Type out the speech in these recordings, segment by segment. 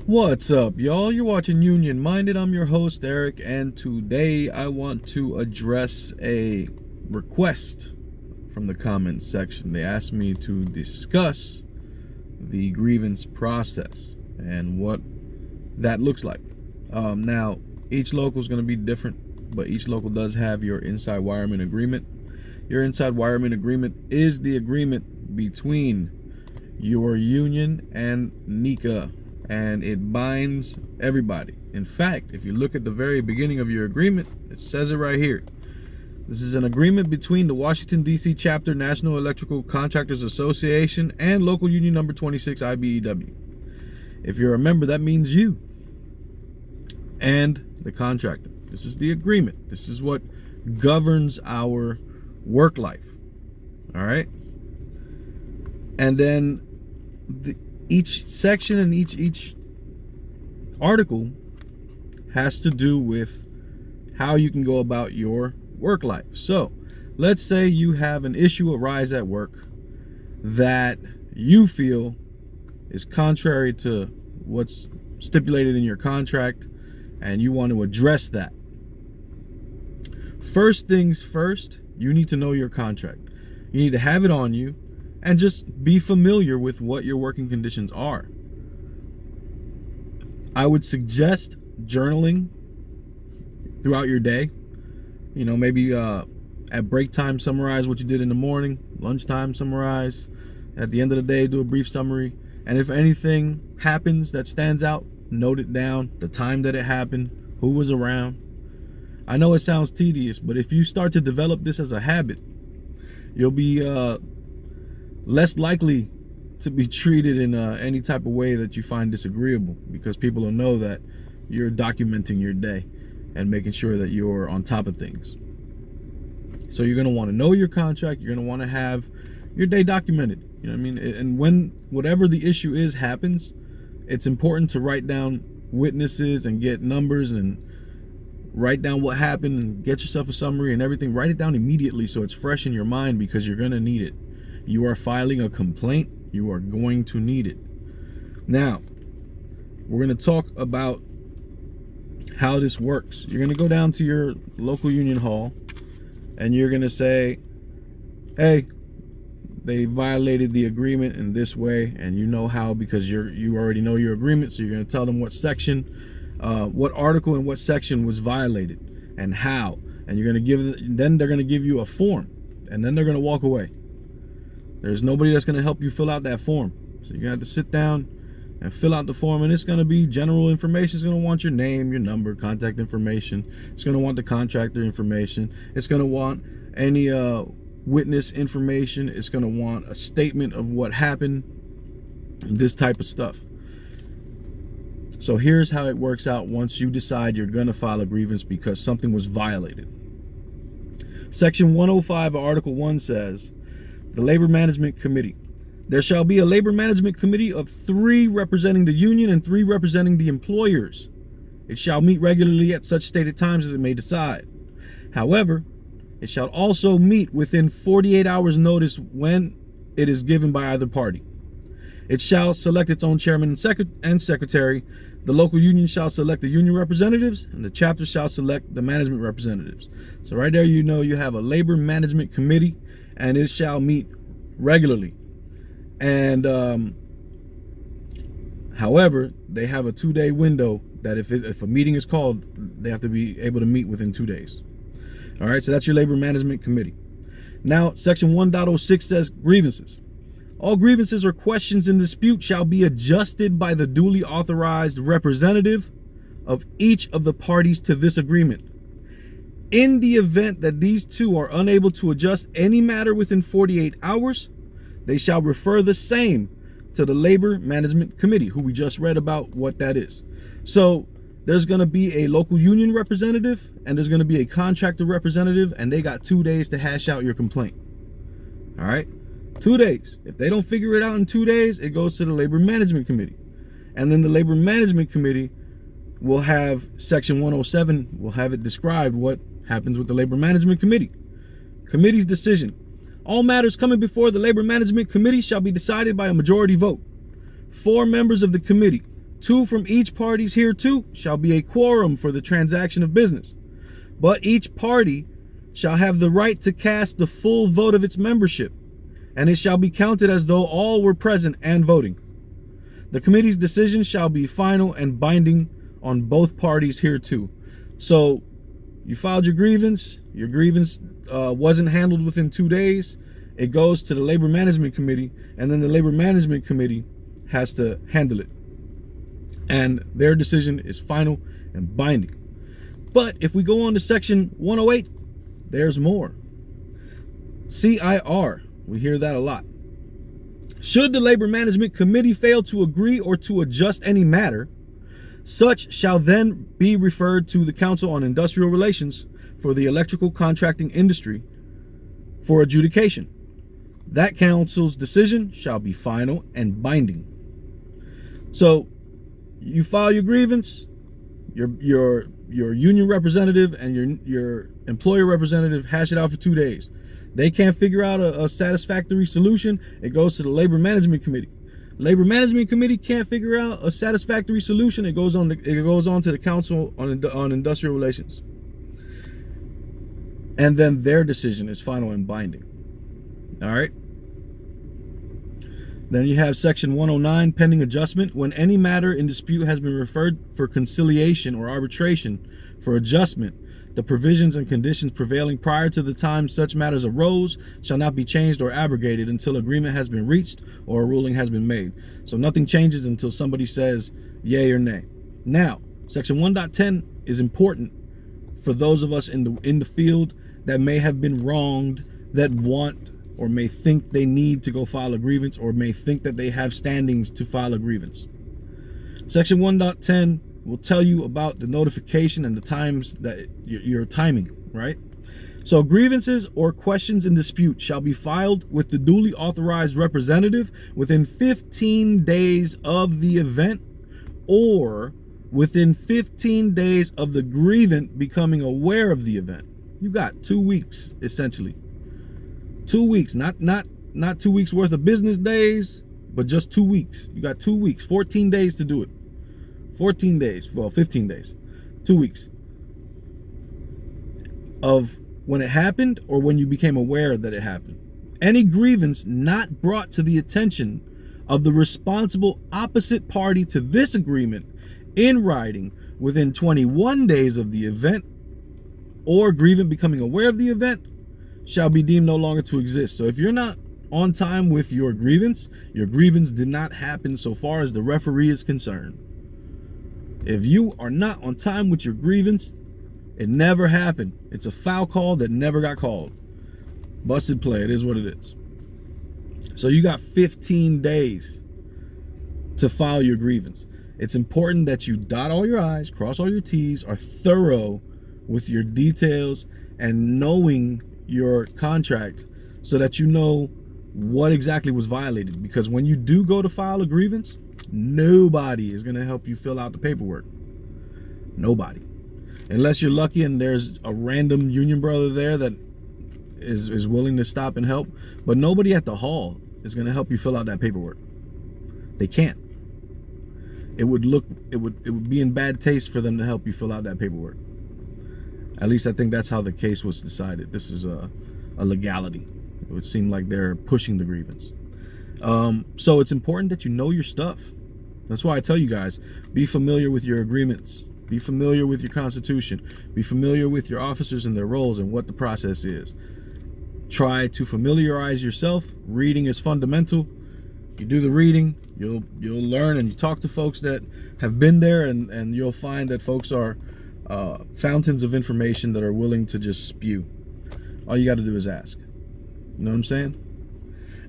What's up, y'all? You're watching Union Minded. I'm your host, Eric, and today I want to address a request from the comments section. They asked me to discuss the grievance process and what that looks like. Now, each local is going to be different, but each local does have your inside wireman agreement. Your inside wireman agreement is the agreement between your union and NECA, and it binds everybody. In fact, if you look at the very beginning of your agreement, it says it right here. This is an agreement between the Washington, D.C. chapter National Electrical Contractors Association and local union number 26 IBEW. If you're a member, that means you and the contractor. This is the agreement. This is what governs our work life. All right. And then each section and each article has to do with how you can go about your work life. So let's say you have an issue arise at work that you feel is contrary to what's stipulated in your contract, and you want to address that. First things first, you need to know your contract. You need to have it on you and just be familiar with what your working conditions are. I would suggest journaling throughout your day. You know, maybe at break time, summarize what you did in the morning. Lunchtime, summarize. At the end of the day, do a brief summary. And if anything happens that stands out, note it down, the time that it happened, who was around. I know it sounds tedious, but if you start to develop this as a habit, you'll be less likely to be treated in any type of way that you find disagreeable, because people will know that you're documenting your day and making sure that you're on top of things. So you're going to want to know your contract. You're going to want to have your day documented. You know what I mean? And when whatever the issue is happens, it's important to write down witnesses and get numbers and write down what happened and get yourself a summary and everything. Write it down immediately so it's fresh in your mind, because you're going to need it. You are filing a complaint. You are going to need it. Now, we're going to talk about how this works. You're going to go down to your local union hall and you're going to say, hey, they violated the agreement in this way, and you know how, because you already know your agreement. So you're going to tell them what section, what article and what section was violated and how. And you're going to then they're going to give you a form, and then they're going to walk away. There's nobody that's going to help you fill out that form. So you're going to have to sit down and fill out the form, and it's going to be general information. It's going to want your name, your number, contact information. It's going to want the contractor information. It's going to want any witness information. It's going to want a statement of what happened, this type of stuff. So here's how it works out once you decide you're going to file a grievance because something was violated. Section 105 of Article 1 says, the Labor Management Committee. There shall be a Labor Management Committee of 3 representing the union and 3 representing the employers. It shall meet regularly at such stated times as it may decide. However, it shall also meet within 48 hours notice when it is given by either party. It shall select its own chairman and secretary. The local union shall select the union representatives, and the chapter shall select the management representatives. So right there, you know you have a Labor Management Committee, and it shall meet regularly. And however, they have a 2-day window that if a meeting is called, they have to be able to meet within 2 days. All right, so that's your Labor Management Committee. Now, Section 1.06 says grievances. All grievances or questions in dispute shall be adjusted by the duly authorized representative of each of the parties to this agreement. In the event that these two are unable to adjust any matter within 48 hours, they shall refer the same to the Labor Management Committee, who we just read about what that is. So there's going to be a local union representative and there's going to be a contractor representative, and they got 2 days to hash out your complaint. All right, 2 days. If they don't figure it out in 2 days, it goes to the Labor Management Committee. And then the Labor Management Committee will have Section 107, will have it described what happens with the Labor Management Committee. Committee's decision. All matters coming before the Labor Management Committee shall be decided by a majority vote. 4 members of the committee 2 from each parties hereto shall be a quorum for the transaction of business. But each party shall have the right to cast the full vote of its membership, and it shall be counted as though all were present and voting. The committee's decision shall be final and binding on both parties hereto. So you filed your grievance wasn't handled within 2 days. It goes to the Labor Management Committee, and then the Labor Management Committee has to handle it. And their decision is final and binding. But if we go on to section 108, there's more. CIR, we hear that a lot. Should the Labor Management Committee fail to agree or to adjust any matter, such shall then be referred to the Council on Industrial Relations for the electrical contracting industry for adjudication. That council's decision shall be final and binding. So you file your grievance, your union representative and your employer representative hash it out for 2 days. They can't figure out a satisfactory solution. It goes to the Labor Management Committee. Labor Management Committee can't figure out a satisfactory solution. It goes on to the Council on Industrial Relations. And then their decision is final and binding. All right. Then you have section 109, pending adjustment. When any matter in dispute has been referred for conciliation or arbitration for adjustment, the provisions and conditions prevailing prior to the time such matters arose shall not be changed or abrogated until agreement has been reached or a ruling has been made. So nothing changes until somebody says yay or nay. Now, section 1.10 is important for those of us in the field that may have been wronged, that want or may think they need to go file a grievance, or may think that they have standings to file a grievance. Section 1.10 will tell you about the notification and the times that your timing, right? So grievances or questions in dispute shall be filed with the duly authorized representative within 15 days of the event, or within 15 days of the grievant becoming aware of the event. You got 2 weeks, essentially. 2 weeks, not 2 weeks worth of business days, but just 2 weeks. You got 2 weeks, 14 days to do it. 14 days, well, 15 days, 2 weeks of when it happened or when you became aware that it happened. Any grievance not brought to the attention of the responsible opposite party to this agreement in writing within 21 days of the event, or grievant becoming aware of the event, shall be deemed no longer to exist. So if you're not on time with your grievance did not happen so far as the referee is concerned. If you are not on time with your grievance, it never happened. It's a foul call that never got called. Busted play. It is what it is. So you got 15 days to file your grievance. It's important that you dot all your I's, cross all your T's, are thorough with your details and knowing your contract so that you know what exactly was violated. Because when you do go to file a grievance, nobody is going to help you fill out the paperwork. Nobody. Unless you're lucky and there's a random union brother there that is willing to stop and help. But nobody at the hall is going to help you fill out that paperwork. They can't. It would be in bad taste for them to help you fill out that paperwork. At least I think that's how the case was decided. This is a legality. It would seem like they're pushing the grievance. So it's important that you know your stuff. That's why I tell you guys, be familiar with your agreements. Be familiar with your constitution. Be familiar with your officers and their roles and what the process is. Try to familiarize yourself. Reading is fundamental. You do the reading, you'll learn, and you talk to folks that have been there, and you'll find that folks are fountains of information that are willing to just spew. All you got to do is ask. You know what I'm saying?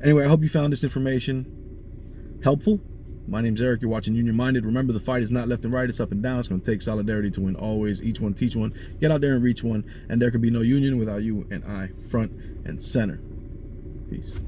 Anyway, I hope you found this information helpful. My name's Eric. You're watching Union Minded. Remember, the fight is not left and right. It's up and down. It's going to take solidarity to win always. Each one teach one. Get out there and reach one. And there could be no union without you and I front and center. Peace.